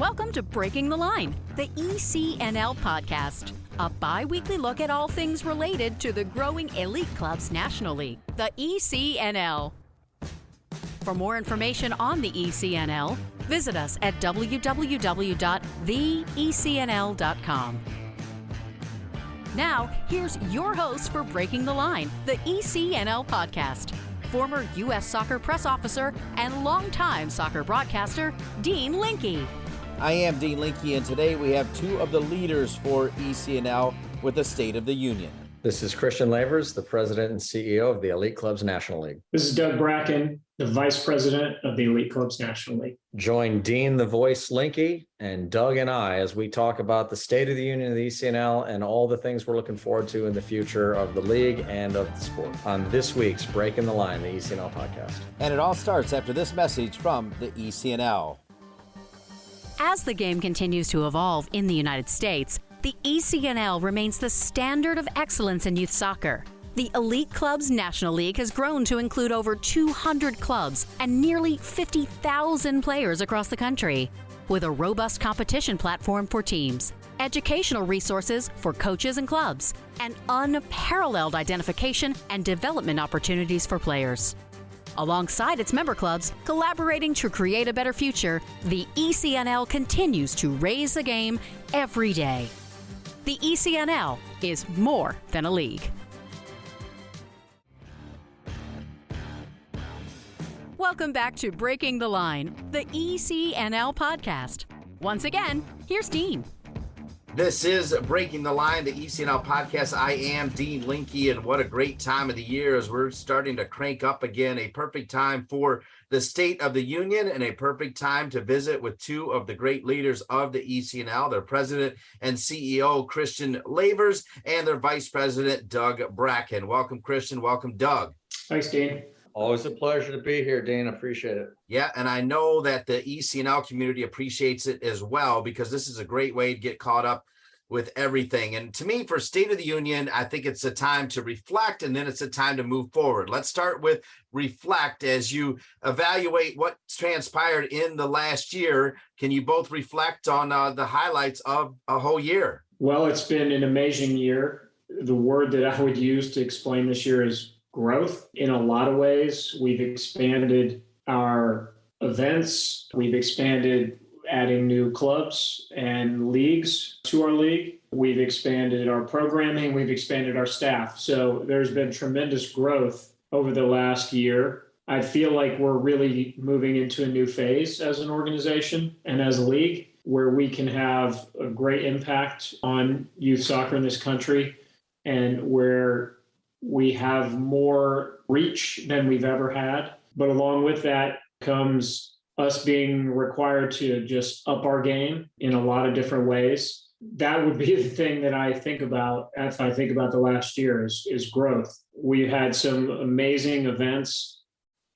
Welcome to Breaking the Line, the ECNL Podcast, a bi-weekly look at all things related to the growing elite clubs nationally, the ECNL. For more information on the ECNL, visit us at www.theecnl.com. Now, here's your host for Breaking the Line, the ECNL Podcast, former U.S. Soccer press officer and longtime soccer broadcaster, Dean Linke. I am Dean Linke, and today we have two of the leaders for ECNL with the State of the Union. This is Christian Lavers, the president and CEO of the Elite Clubs National League. This is Doug Bracken, the vice president of the Elite Clubs National League. Join Dean the Voice Linke and Doug and I as we talk about the State of the Union of the ECNL and all the things we're looking forward to in the future of the league and of the sport on this week's Breaking the Line, the ECNL podcast. And it all starts after this message from the ECNL. As the game continues to evolve in the United States, the ECNL remains the standard of excellence in youth soccer. The Elite Clubs National League has grown to include over 200 clubs and nearly 50,000 players across the country, with a robust competition platform for teams, educational resources for coaches and clubs, and unparalleled identification and development opportunities for players. Alongside its member clubs, collaborating to create a better future, the ECNL continues to raise the game every day. The ECNL is more than a league. Welcome back to Breaking the Line, the ECNL podcast. Once again, here's Dean. This is Breaking the Line, the ECNL podcast. I am Dean Linke, and what a great time of the year as we're starting to crank up again. A perfect time for the State of the Union and a perfect time to visit with two of the great leaders of the ECNL, their president and CEO, Christian Lavers, and their vice president, Doug Bracken. Welcome, Christian. Welcome, Doug. Thanks, Dean. Always a pleasure to be here, Dean. Appreciate it. Yeah, and I know that the ECNL community appreciates it as well, because this is a great way to get caught up with everything. And to me, for State of the Union, I think it's a time to reflect, and then it's a time to move forward. Let's start with reflect. As you evaluate what's transpired in the last year, can you both reflect on the highlights of a whole year? Well, it's been an amazing year. The word that I would use to explain this year is growth. In a lot of ways, we've expanded our events. We've expanded adding new clubs and leagues to our league. We've expanded our programming. We've expanded our staff. So there's been tremendous growth over the last year. I feel like we're really moving into a new phase as an organization and as a league, where we can have a great impact on youth soccer in this country, and where we have more reach than we've ever had. But along with that comes us being required to just up our game in a lot of different ways. That would be the thing that I think about if I think about the last year is growth. We've had some amazing events,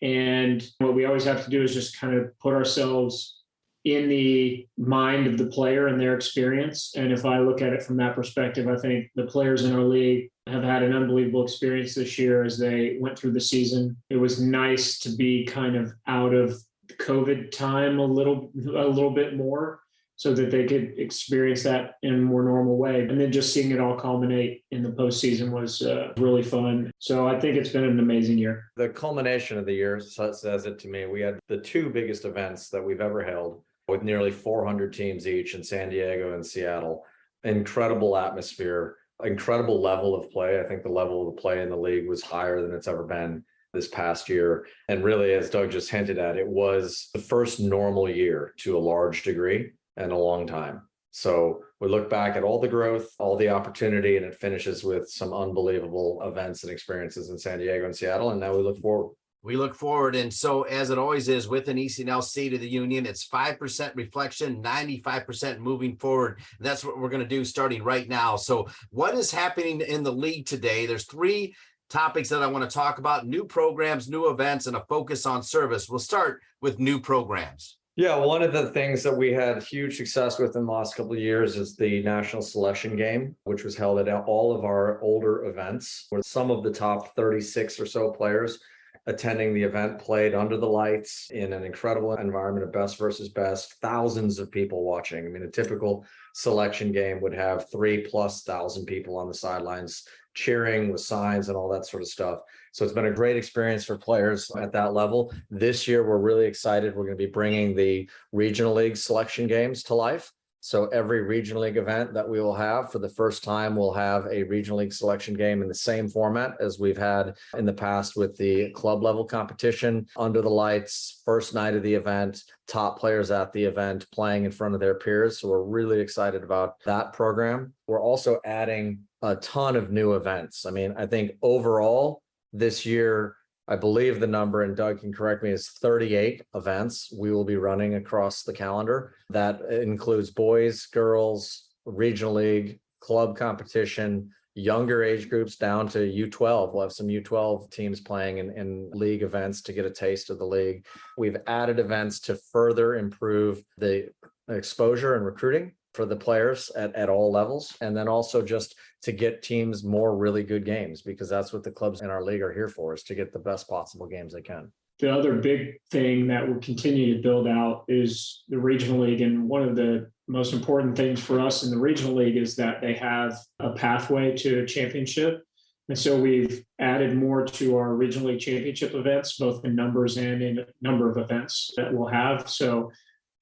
and what we always have to do is just kind of put ourselves in the mind of the player and their experience. And if I look at it from that perspective, I think the players in our league have had an unbelievable experience this year as they went through the season. It was nice to be kind of out of COVID time a little bit more, so that they could experience that in a more normal way. And then just seeing it all culminate in the postseason was really fun. So I think it's been an amazing year. The culmination of the year says it to me. We had the two biggest events that we've ever held, with nearly 400 teams each in San Diego and Seattle. Incredible atmosphere, incredible level of play. I think the level of the play in the league was higher than it's ever been this past year. And really, as Doug just hinted at, it was the first normal year to a large degree in a long time. So we look back at all the growth, all the opportunity, and it finishes with some unbelievable events and experiences in San Diego and Seattle. And now we look forward. We look forward. And so, as it always is with an ECNL State of the Union, it's 5% reflection, 95% moving forward. That's what we're going to do starting right now. So what is happening in the league today? There's three topics that I want to talk about: new programs, new events, and a focus on service. We'll start with new programs. Yeah, one of the things that we had huge success with in the last couple of years is the National Selection Game, which was held at all of our older events, where some of the top 36 or so players attending the event, played under the lights in an incredible environment of best versus best, thousands of people watching. I mean, a typical selection game would have 3,000+ people on the sidelines cheering with signs and all that sort of stuff. So it's been a great experience for players at that level. This year, we're really excited. We're going to be bringing the Regional League selection games to life. So every Regional League event that we will have, for the first time, we'll have a Regional League selection game in the same format as we've had in the past with the club level competition, under the lights, first night of the event, top players at the event playing in front of their peers. So we're really excited about that program. We're also adding a ton of new events. I mean, I think overall this year, I believe the number, and Doug can correct me, is 38 events we will be running across the calendar. That includes boys, girls, regional league, club competition, younger age groups down to U12. We'll have some U12 teams playing in league events to get a taste of the league. We've added events to further improve the exposure and recruiting for the players at all levels, and then also just to get teams more really good games, because that's what the clubs in our league are here for, is to get the best possible games they can. The other big thing that we'll continue to build out is the regional league. And one of the most important things for us in the regional league is that they have a pathway to a championship. And so we've added more to our regional league championship events, both in numbers and in number of events that we'll have. So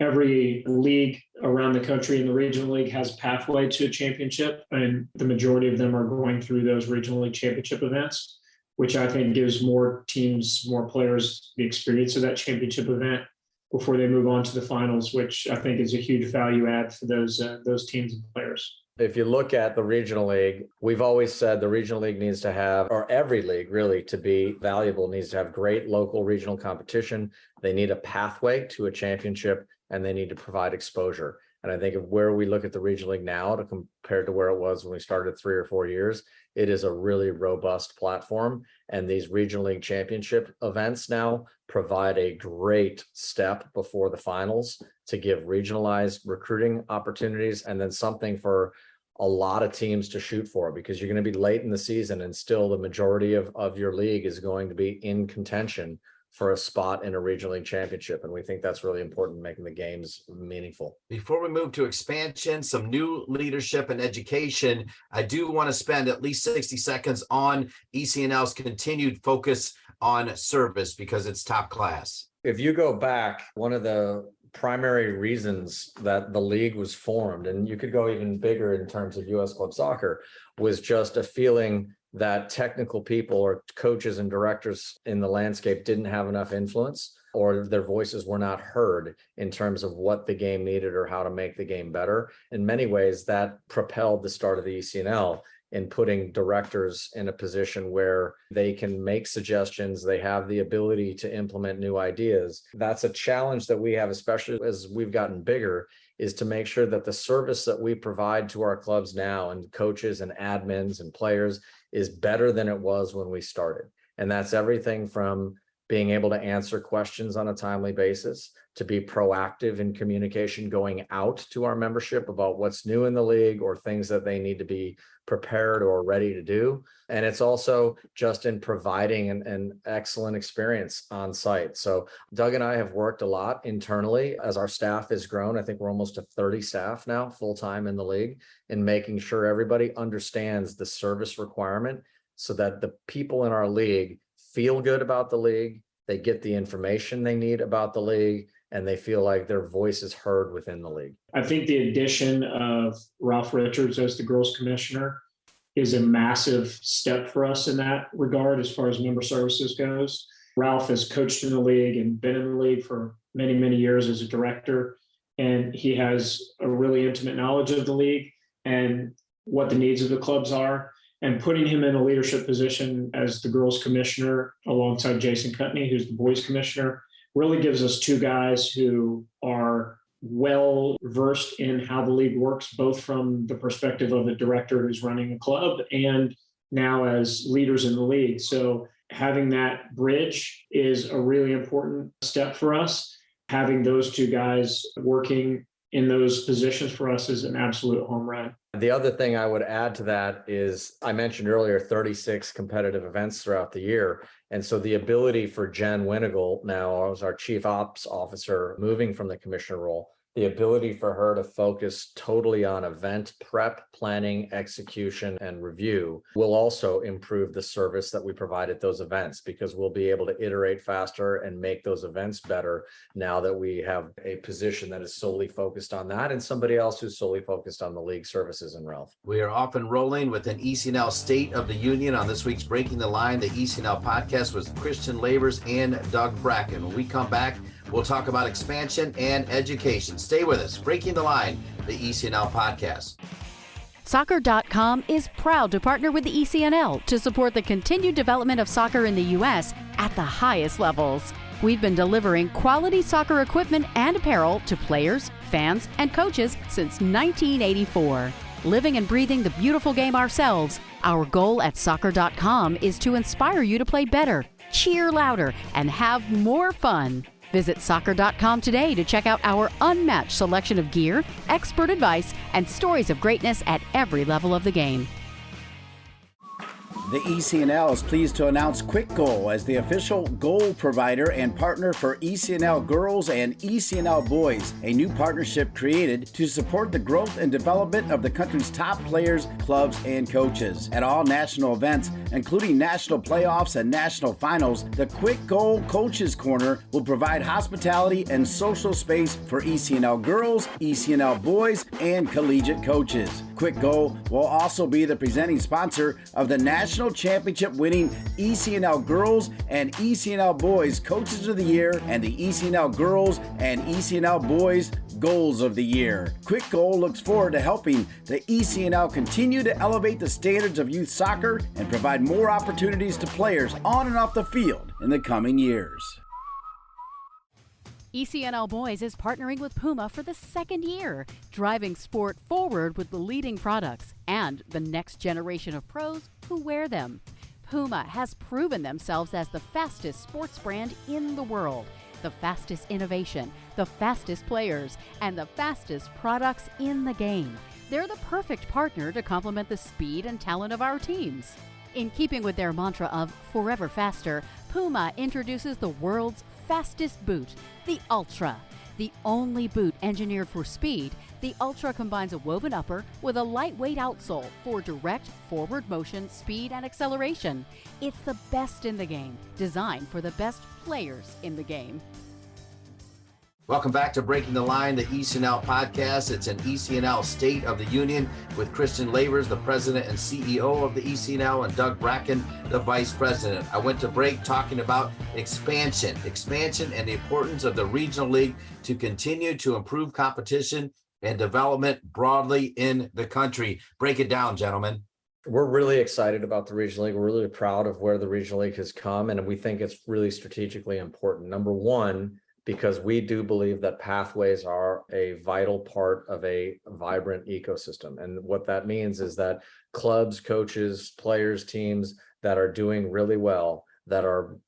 every league around the country in the regional league has a pathway to a championship, and the majority of them are going through those regional league championship events, which I think gives more teams, more players the experience of that championship event before they move on to the finals, which I think is a huge value add for those teams and players. If you look at the regional league, we've always said the regional league needs to have, or every league really, to be valuable, needs to have great local regional competition. They need a pathway to a championship, and they need to provide exposure. And I think of where we look at the regional league now to compared to where it was when we started 3 or 4 years, it is a really robust platform. And these regional league championship events now provide a great step before the finals to give regionalized recruiting opportunities, and then something for a lot of teams to shoot for, because you're going to be late in the season and still the majority of your league is going to be in contention for a spot in a regional league championship. And we think that's really important in making the games meaningful. Before we move to expansion, some new leadership and education, I do want to spend at least 60 seconds on ECNL's continued focus on service, because it's top class. If you go back, one of the primary reasons that the league was formed, and you could go even bigger in terms of U.S. club soccer, was just a feeling that technical people or coaches and directors in the landscape didn't have enough influence, or their voices were not heard in terms of what the game needed or how to make the game better. In many ways, that propelled the start of the ECNL in putting directors in a position where they can make suggestions, they have the ability to implement new ideas. That's a challenge that we have, especially as we've gotten bigger, is to make sure that the service that we provide to our clubs now, and coaches and admins and players, is better than it was when we started. And that's everything from being able to answer questions on a timely basis, to be proactive in communication going out to our membership about what's new in the league or things that they need to be prepared or ready to do. And it's also just in providing an excellent experience on site. So Doug and I have worked a lot internally as our staff has grown. I think we're almost to 30 staff now full-time in the league, in making sure everybody understands the service requirement so that the people in our league feel good about the league, they get the information they need about the league, and they feel like their voice is heard within the league. I think the addition of Ralph Richards as the girls commissioner is a massive step for us in that regard as far as member services goes. Ralph has coached in the league and been in the league for many, many years as a director, and he has a really intimate knowledge of the league and what the needs of the clubs are. And putting him in a leadership position as the girls commissioner alongside Jason Cutney, who's the boys commissioner, really gives us two guys who are well versed in how the league works, both from the perspective of a director who's running a club and now as leaders in the league. So having that bridge is a really important step for us. Having those two guys working in those positions for us is an absolute home run. The other thing I would add to that is, I mentioned earlier 36 competitive events throughout the year, And so the ability for Jen Winnegal now as our chief ops officer, moving from the commissioner role, the ability for her to focus totally on event prep, planning, execution, and review will also improve the service that we provide at those events, because we'll be able to iterate faster and make those events better now that we have a position that is solely focused on that and somebody else who's solely focused on the league services and Ralph. We are off and rolling with an ECNL State of the Union on this week's Breaking the Line, the ECNL podcast with Christian Lavers and Doug Bracken. When we come back, we'll talk about expansion and education. Stay with us. Breaking the Line, the ECNL podcast. Soccer.com is proud to partner with the ECNL to support the continued development of soccer in the U.S. at the highest levels. We've been delivering quality soccer equipment and apparel to players, fans, and coaches since 1984. Living and breathing the beautiful game ourselves, our goal at Soccer.com is to inspire you to play better, cheer louder, and have more fun. Visit Soccer.com today to check out our unmatched selection of gear, expert advice, and stories of greatness at every level of the game. The ECNL is pleased to announce Quick Goal as the official goal provider and partner for ECNL Girls and ECNL Boys, a new partnership created to support the growth and development of the country's top players, clubs, and coaches. At all national events, including national playoffs and national finals, the Quick Goal Coaches Corner will provide hospitality and social space for ECNL Girls, ECNL Boys, and collegiate coaches. Quick Goal will also be the presenting sponsor of the National Championship winning ECNL Girls and ECNL Boys Coaches of the Year and the ECNL Girls and ECNL Boys Goals of the Year. Quick Goal looks forward to helping the ECNL continue to elevate the standards of youth soccer and provide more opportunities to players on and off the field in the coming years. ECNL Boys is partnering with Puma for the second year, driving sport forward with the leading products and the next generation of pros who wear them. Puma has proven themselves as the fastest sports brand in the world, the fastest innovation, the fastest players, and the fastest products in the game. They're the perfect partner to complement the speed and talent of our teams. In keeping with their mantra of forever faster, Puma introduces the world's fastest boot, the Ultra. The only boot engineered for speed, the Ultra combines a woven upper with a lightweight outsole for direct forward motion, speed, and acceleration. It's the best in the game, designed for the best players in the game. Welcome back to Breaking the Line, the ECNL podcast. It's an ECNL State of the Union with Christian Lavers, the president and CEO of the ECNL, and Doug Bracken, the vice president. I went to break talking about expansion and the importance of the regional league to continue to improve competition and development broadly in the country. Break it down, gentlemen. We're really excited about the regional league. We're really proud of where the regional league has come, and we think it's really strategically important. Number one, because we do believe that pathways are a vital part of a vibrant ecosystem. And what that means is that clubs, coaches, players, teams that are doing really well, that are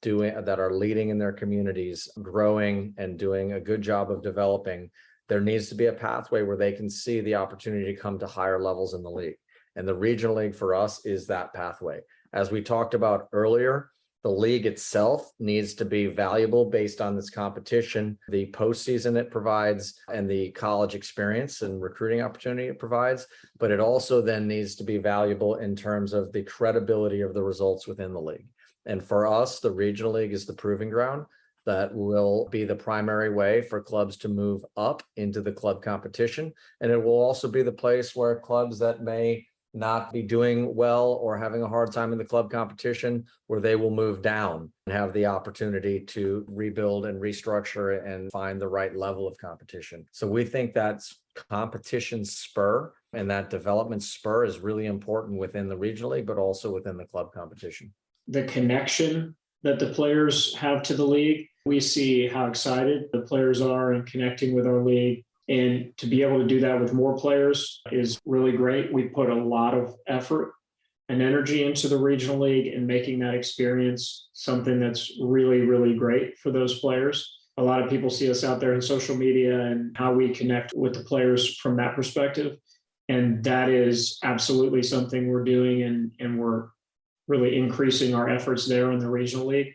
leading in their communities, growing and doing a good job of developing, there needs to be a pathway where they can see the opportunity to come to higher levels in the league. And the regional league for us is that pathway. As we talked about earlier, the league itself needs to be valuable based on this competition, the postseason it provides, and the college experience and recruiting opportunity it provides. But it also then needs to be valuable in terms of the credibility of the results within the league. And for us, the regional league is the proving ground that will be the primary way for clubs to move up into the club competition. And it will also be the place where clubs that may not be doing well or having a hard time in the club competition, where they will move down and have the opportunity to rebuild and restructure and find the right level of competition. So we think that's competition spur, and that development spur is really important within the regional league, but also within the club competition. The connection that the players have to the league, we see how excited the players are in connecting with our league. And to be able to do that with more players is really great. We put a lot of effort and energy into the regional league and making that experience something that's really, really great for those players. A lot of people see us out there in social media and how we connect with the players from that perspective. And that is absolutely something we're doing, and we're really increasing our efforts there in the regional league.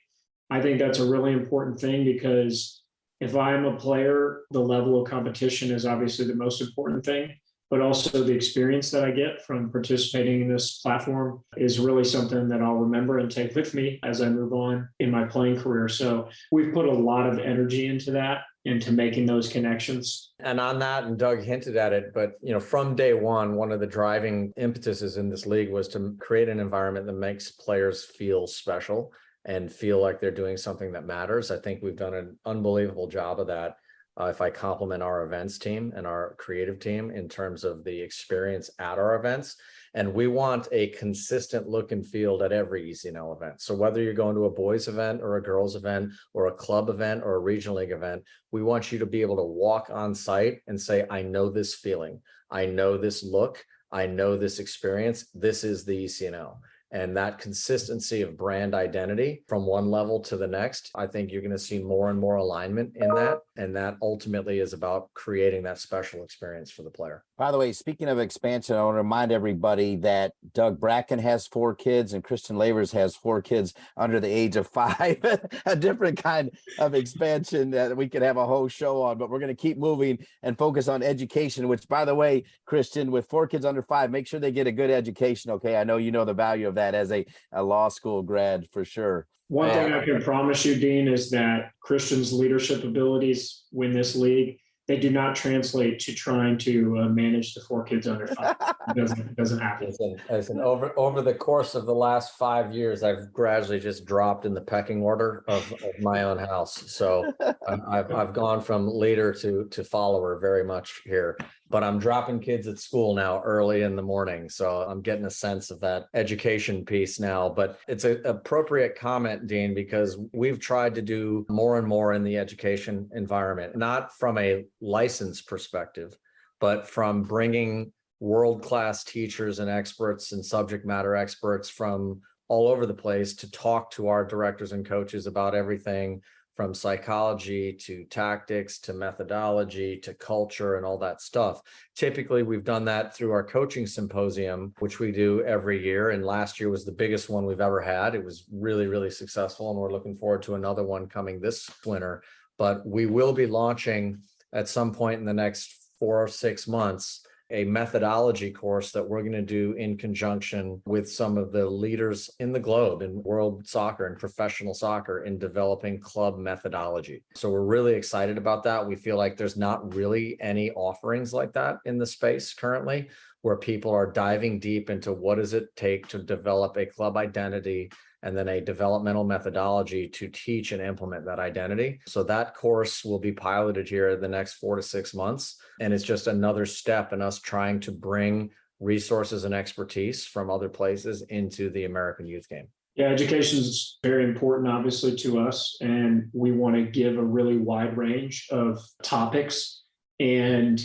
I think that's a really important thing because if I'm a player, the level of competition is obviously the most important thing, but also the experience that I get from participating in this platform is really something that I'll remember and take with me as I move on in my playing career. So we've put a lot of energy into that, into making those connections. And on that, and Doug hinted at it, but from day one of the driving impetuses in this league was to create an environment that makes players feel special and feel like they're doing something that matters. I think we've done an unbelievable job of that. If I compliment our events team and our creative team in terms of the experience at our events, and we want a consistent look and feel at every ECNL event. So whether you're going to a boys event or a girls event or a club event or a regional league event, we want you to be able to walk on site and say, I know this feeling, I know this look, I know this experience, this is the ECNL. And that consistency of brand identity from one level to the next, I think you're going to see more and more alignment in that. And that ultimately is about creating that special experience for the player. By the way, speaking of expansion, I want to remind everybody that Doug Bracken has 4 kids and Christian Lavers has 4 kids under the age of 5. A different kind of expansion that we could have a whole show on, but we're going to keep moving and focus on education, which, by the way, Christian, with 4 kids under 5, make sure they get a good education. Okay. I know you know the value of that as a law school grad for sure. One thing I can promise you, Dean, is that Christian's leadership abilities win this league. They do not translate to trying to manage the 4 kids under 5. It doesn't happen. Listen, over the course of the last 5 years, I've gradually just dropped in the pecking order of my own house. So I've gone from leader to follower very much here. But I'm dropping kids at school now early in the morning. So I'm getting a sense of that education piece now. But it's an appropriate comment, Dean, because we've tried to do more and more in the education environment, not from a license perspective, but from bringing world-class teachers and experts and subject matter experts from all over the place to talk to our directors and coaches about everything from psychology to tactics to methodology to culture and all that stuff. Typically, we've done that through our coaching symposium, which we do every year. And last year was the biggest one we've ever had. It was really, really successful. And we're looking forward to another one coming this winter. But we will be launching at some point in the next 4 or 6 months a methodology course that we're going to do in conjunction with some of the leaders in the globe in world soccer and professional soccer in developing club methodology. So we're really excited about that. We feel like there's not really any offerings like that in the space currently, where people are diving deep into what does it take to develop a club identity and then a developmental methodology to teach and implement that identity. So that course will be piloted here in the next 4 to 6 months. And it's just another step in us trying to bring resources and expertise from other places into the American youth game. Yeah, education is very important, obviously, to us. And we want to give a really wide range of topics and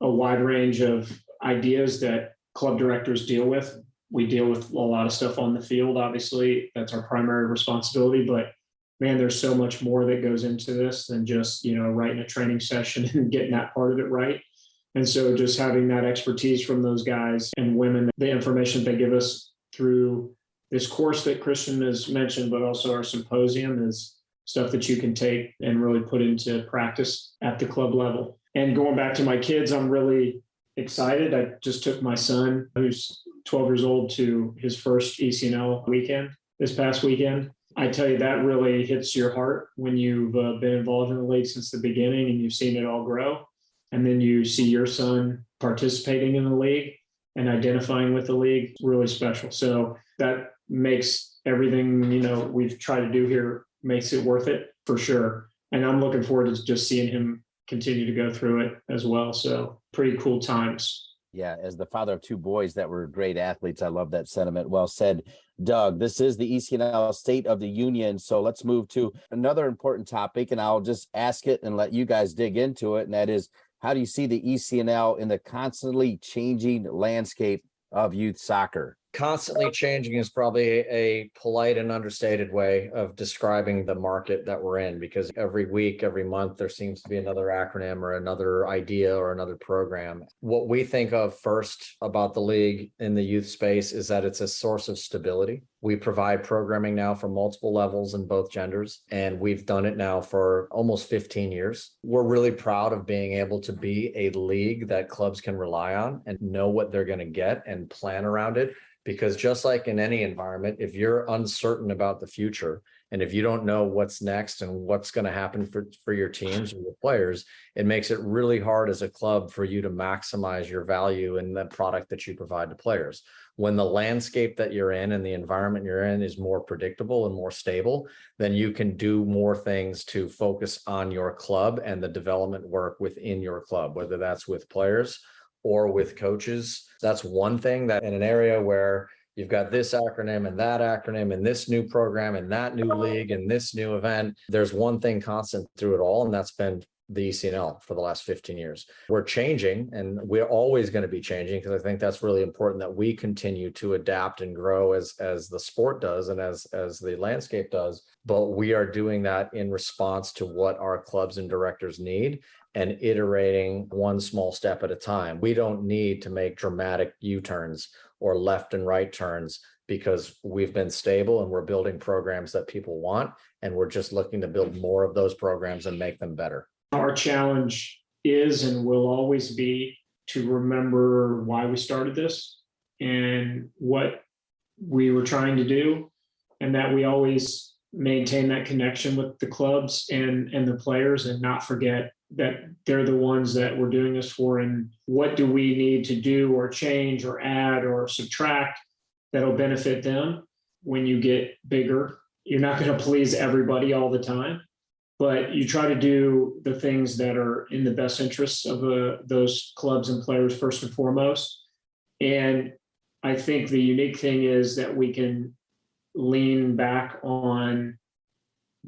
a wide range of ideas that club directors deal with. We deal with a lot of stuff on the field, obviously. That's our primary responsibility. But man, there's so much more that goes into this than just, writing a training session and getting that part of it right. And so just having that expertise from those guys and women, the information they give us through this course that Christian has mentioned, but also our symposium, is stuff that you can take and really put into practice at the club level. And going back to my kids, I'm really excited. I just took my son, who's 12 years old, to his first ECNL weekend this past weekend. I tell you, that really hits your heart when you've been involved in the league since the beginning and you've seen it all grow. And then you see your son participating in the league and identifying with the league. It's really special. So that makes everything, we've tried to do here, makes it worth it for sure. And I'm looking forward to just seeing him continue to go through it as well. So pretty cool times. Yeah, as the father of 2 boys that were great athletes, I love that sentiment. Well said, Doug. This is the ECNL State of the Union. So let's move to another important topic, and I'll just ask it and let you guys dig into it. And that is, how do you see the ECNL in the constantly changing landscape of youth soccer? Constantly changing is probably a polite and understated way of describing the market that we're in, because every week, every month, there seems to be another acronym or another idea or another program. What we think of first about the league in the youth space is that it's a source of stability. We provide programming now for multiple levels in both genders, and we've done it now for almost 15 years. We're really proud of being able to be a league that clubs can rely on and know what they're going to get and plan around it. Because just like in any environment, if you're uncertain about the future, and if you don't know what's next and what's going to happen for your teams or your players, it makes it really hard as a club for you to maximize your value in the product that you provide to players. When the landscape that you're in and the environment you're in is more predictable and more stable, then you can do more things to focus on your club and the development work within your club, whether that's with players or with coaches. That's one thing that in an area where you've got this acronym and this new program and that new league and this new event, there's one thing constant through it all, and that's been the ECNL for the last 15 years. We're changing, and we're always going to be changing, because I think that's really important that we continue to adapt and grow as the sport does and as the landscape does. But we are doing that in response to what our clubs and directors need and iterating one small step at a time. We don't need to make dramatic U-turns or left and right turns, because we've been stable and we're building programs that people want, and we're just looking to build more of those programs and make them better. Our challenge is and will always be to remember why we started this and what we were trying to do, and that we always maintain that connection with the clubs and the players, and not forget that they're the ones that we're doing this for, and what do we need to do or change or add or subtract that'll benefit them. When you get bigger, you're not going to please everybody all the time, but you try to do the things that are in the best interests of those clubs and players first and foremost. And I think the unique thing is that we can lean back on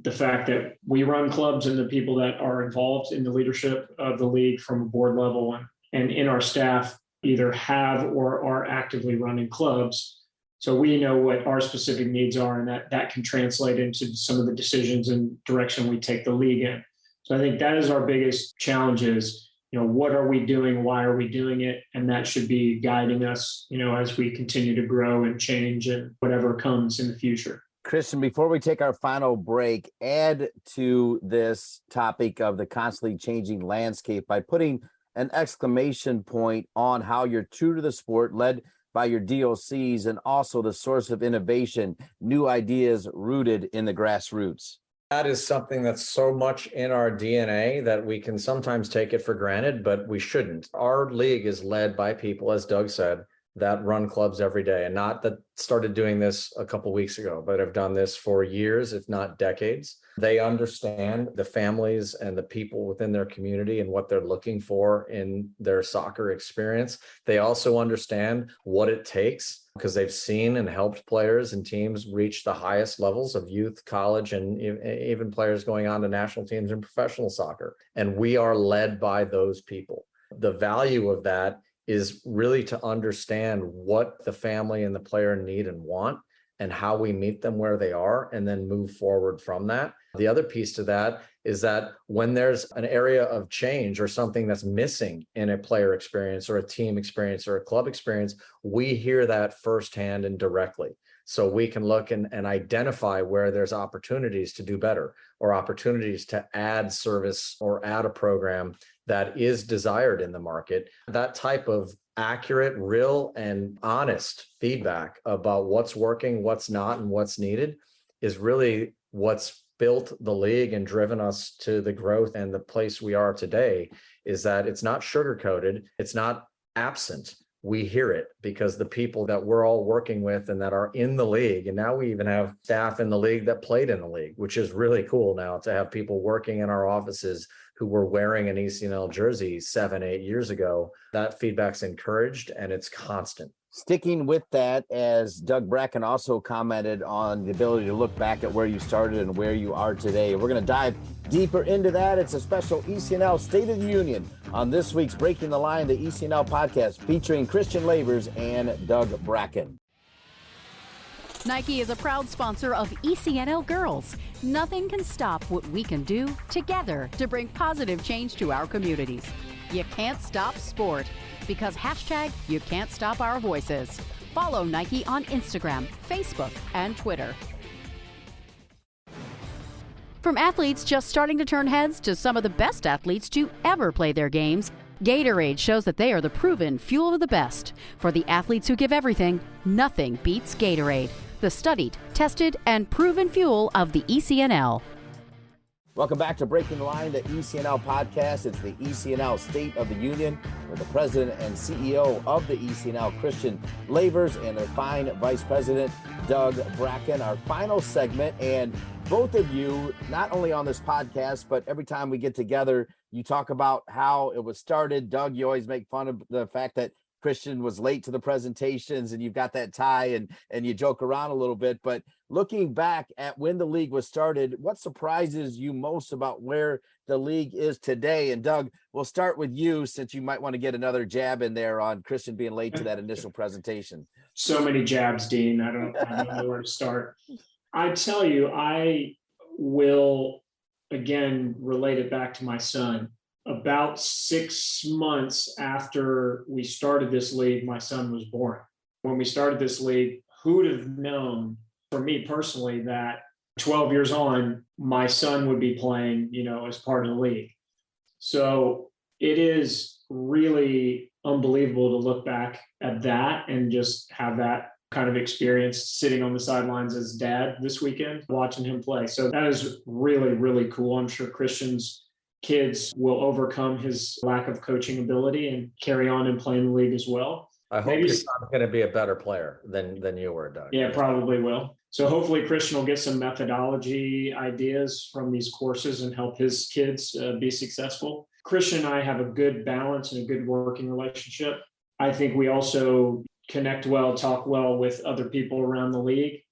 the fact that we run clubs and the people that are involved in the leadership of the league from a board level and in our staff either have or are actively running clubs. So we know what our specific needs are, and that can translate into some of the decisions and direction we take the league in. So I think that is our biggest challenge is, what are we doing? Why are we doing it? And that should be guiding us, as we continue to grow and change and whatever comes in the future. Christian, before we take our final break, add to this topic of the constantly changing landscape by putting an exclamation point on how you're true to the sport, led by your DOCs, and also the source of innovation, new ideas rooted in the grassroots. That is something that's so much in our DNA that we can sometimes take it for granted, but we shouldn't. Our league is led by people, as Doug said, that run clubs every day, and not that started doing this a couple of weeks ago, but have done this for years, if not decades. They understand the families and the people within their community and what they're looking for in their soccer experience. They also understand what it takes, because they've seen and helped players and teams reach the highest levels of youth, college, and even players going on to national teams in professional soccer. And we are led by those people. The value of that is really to understand what the family and the player need and want, and how we meet them where they are, and then move forward from that. The other piece to that is that when there's an area of change or something that's missing in a player experience or a team experience or a club experience, we hear that firsthand and directly. So we can look and identify where there's opportunities to do better, or opportunities to add service or add a program that is desired in the market. That type of accurate, real, and honest feedback about what's working, what's not, and what's needed is really what's built the league and driven us to the growth and the place we are today. Is that it's not sugar-coated, it's not absent. We hear it because the people that we're all working with and that are in the league, and now we even have staff in the league that played in the league, which is really cool now to have people working in our offices who were wearing an ECNL jersey 7-8 years ago. That feedback's encouraged, and it's constant. Sticking with that, as Doug Bracken also commented on the ability to look back at where you started and where you are today. We're going to dive deeper into that. It's a special ECNL State of the Union on this week's Breaking the Line, the ECNL podcast, featuring Christian Lavers and Doug Bracken. Nike is a proud sponsor of ECNL Girls. Nothing can stop what we can do together to bring positive change to our communities. You can't stop sport, because # you can't stop our voices. Follow Nike on Instagram, Facebook, and Twitter. From athletes just starting to turn heads to some of the best athletes to ever play their games, Gatorade shows that they are the proven fuel of the best. For the athletes who give everything, nothing beats Gatorade, the studied, tested, and proven fuel of the ECNL. Welcome back to Breaking the Line, the ECNL Podcast. It's the ECNL State of the Union with the President and CEO of the ECNL, Christian Lavers, and their fine Vice President, Doug Bracken. Our final segment, and both of you, not only on this podcast, but every time we get together, you talk about how it was started. Doug, you always make fun of the fact that Christian was late to the presentations and you've got that tie and you joke around a little bit. But looking back at when the league was started, what surprises you most about where the league is today? And Doug, we'll start with you since you might want to get another jab in there on Christian being late to that initial presentation. So many jabs, Dean. I don't know where to start. I tell you, I will, again, relate it back to my son. About 6 months after we started this league, my son was born. When we started this league, who would have known, for me personally, that 12 years on, my son would be playing, as part of the league. So it is really unbelievable to look back at that and just have that kind of experience sitting on the sidelines as dad this weekend, watching him play. So that is really, really cool. I'm sure Christian's kids will overcome his lack of coaching ability and carry on and play in the league as well. I hope your son's going to be a better player than you were, Doug. Yeah, probably will. So hopefully Christian will get some methodology ideas from these courses and help his kids be successful. Christian and I have a good balance and a good working relationship. I think we also connect well, talk well with other people around the league.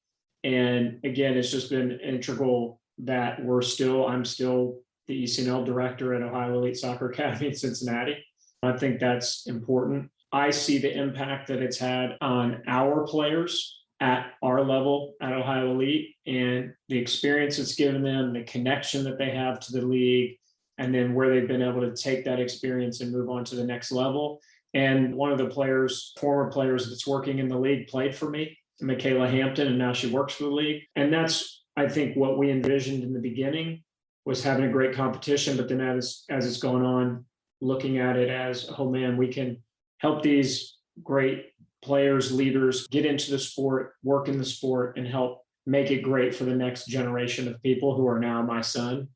And again, it's just been integral that I'm still the ECNL director at Ohio Elite Soccer Academy in Cincinnati. I think that's important. I see the impact that it's had on our players at our level at Ohio Elite and the experience it's given them, the connection that they have to the league, and then where they've been able to take that experience and move on to the next level. And one of the former players that's working in the league played for me, Michaela Hampton, and now she works for the league. And that's, I think, what we envisioned in the beginning was having a great competition, but then as it's gone on, looking at it as, oh man, we can help these great players, leaders get into the sport, work in the sport, and help make it great for the next generation of people who are now my son.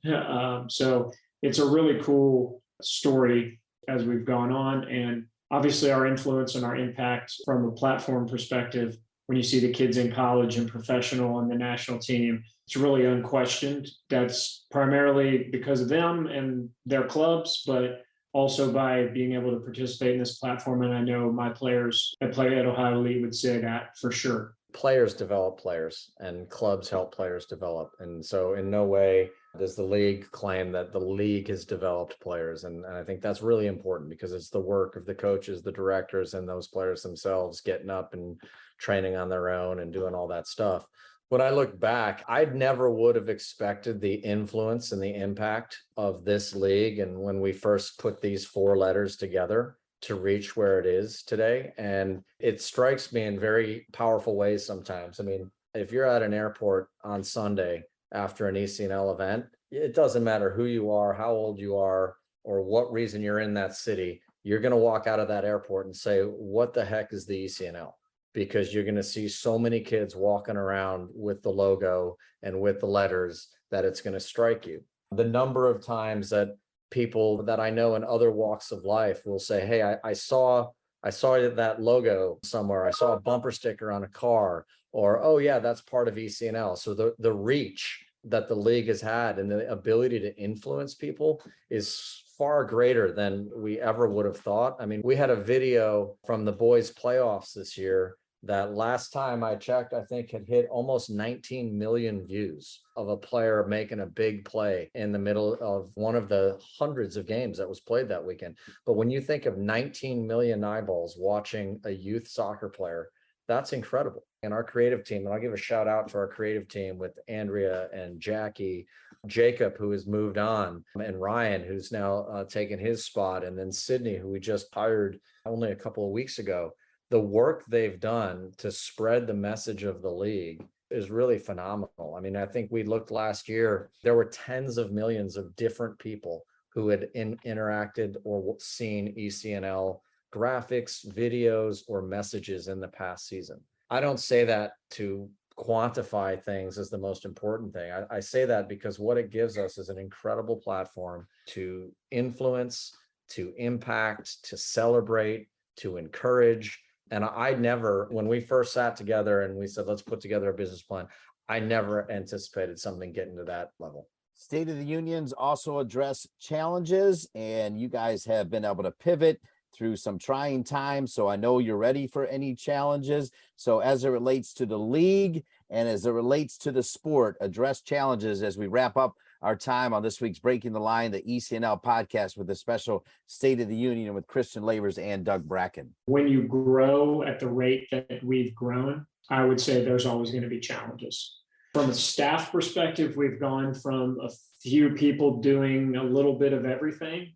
So it's a really cool story as we've gone on. And obviously our influence and our impact from a platform perspective, when you see the kids in college and professional and the national team, it's really unquestioned. That's primarily because of them and their clubs, but also by being able to participate in this platform. And I know my players that play at Ohio Elite would say that for sure. Players develop players and clubs help players develop. And so in no way does the league claim that the league has developed players. And I think that's really important because it's the work of the coaches, the directors, and those players themselves getting up and training on their own and doing all that stuff. When I look back, I never would have expected the influence and the impact of this league. And when we first put these 4 letters together to reach where it is today, and it strikes me in very powerful ways sometimes. I mean, if you're at an airport on Sunday after an ECNL event, it doesn't matter who you are, how old you are, or what reason you're in that city, you're going to walk out of that airport and say, what the heck is the ECNL? Because you're going to see so many kids walking around with the logo and with the letters that it's going to strike you. The number of times that people that I know in other walks of life will say, hey, I saw that logo somewhere. I saw a bumper sticker on a car, or, oh yeah, that's part of ECNL. So the reach that the league has had and the ability to influence people is far greater than we ever would have thought. I mean, we had a video from the boys' playoffs this year that last time I checked, I think had hit almost 19 million views of a player making a big play in the middle of one of the hundreds of games that was played that weekend. But when you think of 19 million eyeballs watching a youth soccer player, that's incredible. And our creative team, and I'll give a shout out to our creative team with Andrea and Jackie, Jacob, who has moved on, and Ryan, who's now taken his spot, and then Sydney, who we just hired only a couple of weeks ago. the work they've done to spread the message of the league is really phenomenal. I mean, I think we looked last year, there were tens of millions of different people who had interacted or seen ECNL graphics, videos, or messages in the past season. I don't say that to quantify things as the most important thing. I say that because what it gives us is an incredible platform to influence, to impact, to celebrate, to encourage. And I never, when we first sat together and we said, let's put together a business plan, I never anticipated something getting to that level. State of the Unions also address challenges, and you guys have been able to pivot through some trying times. So I know you're ready for any challenges. So as it relates to the league and as it relates to the sport, address challenges as we wrap up our time on this week's Breaking the Line, the ECNL podcast with a special State of the Union with Christian Lavers and Doug Bracken. When you grow at the rate that we've grown, I would say there's always going to be challenges. From a staff perspective, we've gone from a few people doing a little bit of everything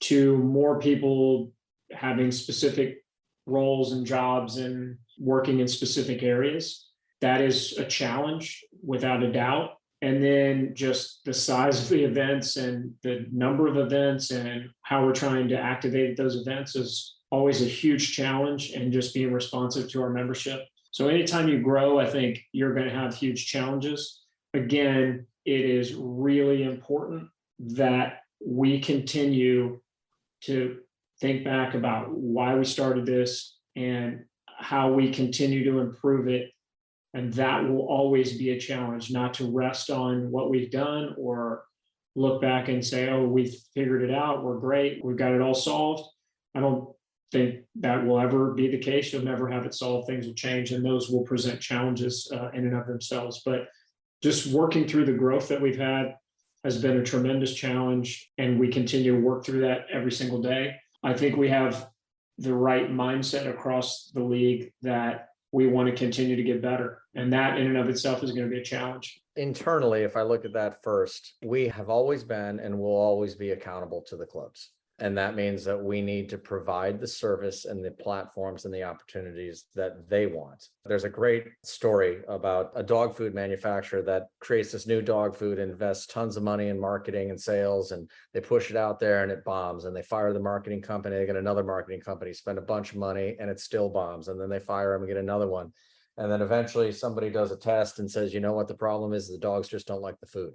to more people having specific roles and jobs and working in specific areas. That is a challenge without a doubt. And then just the size of the events and the number of events and how we're trying to activate those events is always a huge challenge, and just being responsive to our membership. So anytime you grow, I think you're going to have huge challenges. Again, it is really important that we continue to think back about why we started this and how we continue to improve it. And that will always be a challenge, not to rest on what we've done or look back and say, oh, we figured it out, we're great, we've got it all solved. I don't think that will ever be the case. You'll never have it solved. Things will change, and those will present challenges in and of themselves. But just working through the growth that we've had has been a tremendous challenge, and we continue to work through that every single day. I think we have the right mindset across the league that we want to continue to get better. And that in and of itself is going to be a challenge. Internally, if I look at that first, we have always been and will always be accountable to the clubs. And that means that we need to provide the service and the platforms and the opportunities that they want. There's a great story about a dog food manufacturer that creates this new dog food, invests tons of money in marketing and sales, and they push it out there and it bombs, and they fire the marketing company, they get another marketing company, spend a bunch of money, and it still bombs. And then they fire them and get another one. And then eventually somebody does a test and says, you know what the problem is? The dogs just don't like the food.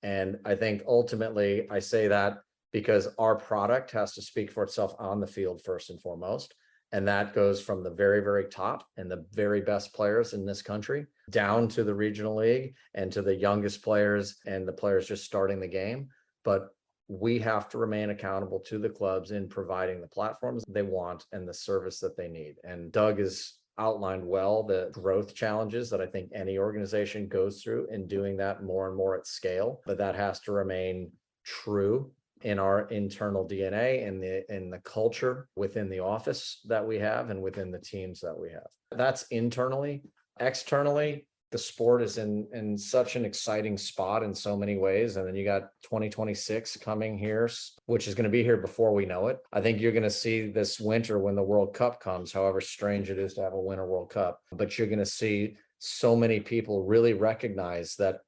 And I think ultimately I say that because our product has to speak for itself on the field first and foremost. And that goes from the very, very top and the very best players in this country down to the regional league and to the youngest players and the players just starting the game. But we have to remain accountable to the clubs in providing the platforms they want and the service that they need. And Doug has outlined well the growth challenges that I think any organization goes through in doing that more and more at scale. But that has to remain true in our internal DNA and in the culture within the office that we have and within the teams that we have. That's internally. Externally, the sport is in such an exciting spot in so many ways. And then you got 2026 coming here, which is going to be here before we know it. I think you're going to see this winter when the World Cup comes, however strange it is to have a Winter World Cup, but you're going to see so many people really recognize that,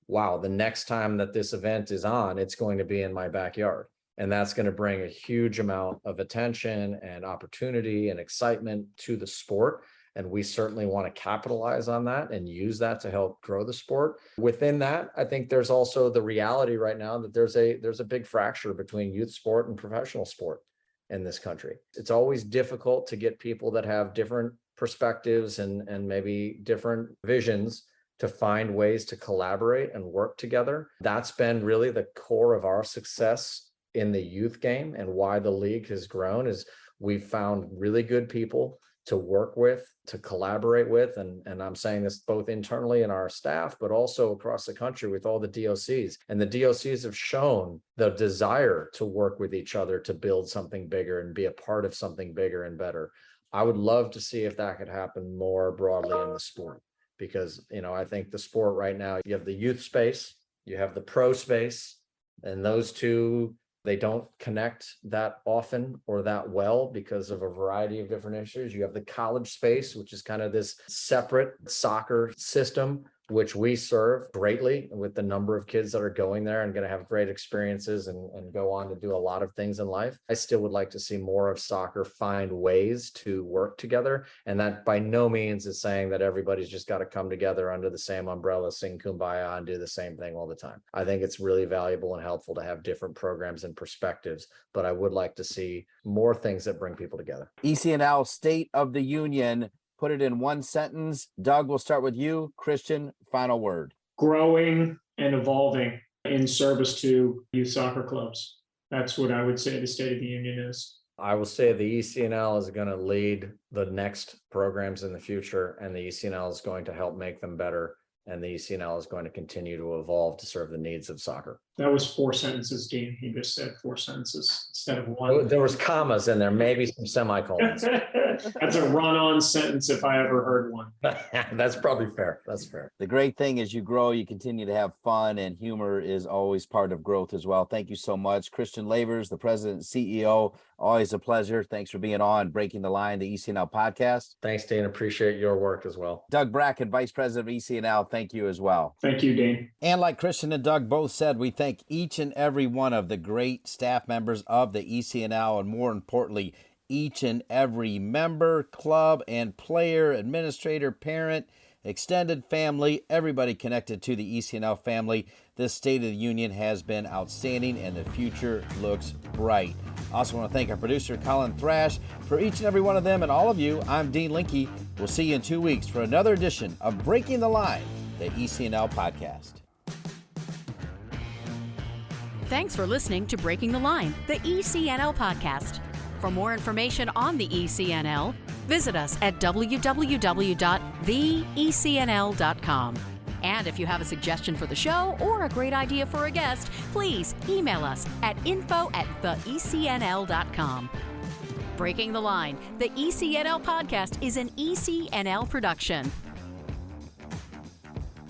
wow, the next time that this event is on, it's going to be in my backyard. And that's going to bring a huge amount of attention and opportunity and excitement to the sport. And we certainly want to capitalize on that and use that to help grow the sport. Within that, I think there's also the reality right now that there's a big fracture between youth sport and professional sport in this country. It's always difficult to get people that have different perspectives and maybe different visions to find ways to collaborate and work together. That's been really the core of our success in the youth game, and why the league has grown is we've found really good people to work with, to collaborate with. And I'm saying this both internally in our staff, but also across the country with all the DOCs. And the DOCs have shown the desire to work with each other to build something bigger and be a part of something bigger and better. I would love to see if that could happen more broadly in the sport. Because, I think the sport right now, you have the youth space, you have the pro space, and those two They don't connect that often or that well because of a variety of different issues. You have the college space, which is kind of this separate soccer system, which we serve greatly with the number of kids that are going there and going to have great experiences and go on to do a lot of things in life. I still would like to see more of soccer find ways to work together. And that by no means is saying that everybody's just got to come together under the same umbrella, sing Kumbaya, and do the same thing all the time. I think it's really valuable and helpful to have different programs and perspectives, but I would like to see more things that bring people together. ECNL State of the Union. Put it in one sentence. Doug, we'll start with you. Christian, final word. Growing and evolving in service to youth soccer clubs. That's what I would say the State of the Union is. I will say the ECNL is going to lead the next programs in the future, and the ECNL is going to help make them better. And the ECNL is going to continue to evolve to serve the needs of soccer. That was 4 sentences, Dean. He just said 4 sentences instead of one. There was commas in there, maybe some semicolons. That's a run-on sentence if I ever heard one. That's probably fair. That's fair. The great thing is you grow, you continue to have fun, and humor is always part of growth as well. Thank you so much. Christian Lavers, the president and CEO, always a pleasure. Thanks for being on Breaking the Line, the ECNL podcast. Thanks, Dean. Appreciate your work as well. Doug Bracken, vice president of ECNL, thank you as well. Thank you, Dean. And like Christian and Doug both said, we thank each and every one of the great staff members of the ECNL, and more importantly, each and every member, club, and player, administrator, parent, extended family, everybody connected to the ECNL family. This State of the Union has been outstanding, and the future looks bright. I also want to thank our producer, Colin Thrash. For each and every one of them and all of you, I'm Dean Linke. We'll see you in 2 weeks for another edition of Breaking the Line, the ECNL podcast. Thanks for listening to Breaking the Line, the ECNL podcast. For more information on the ECNL, visit us at www.theecnl.com. And if you have a suggestion for the show or a great idea for a guest, please email us at info@theecnl.com. Breaking the Line, the ECNL podcast is an ECNL production.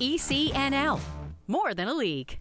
ECNL, more than a league.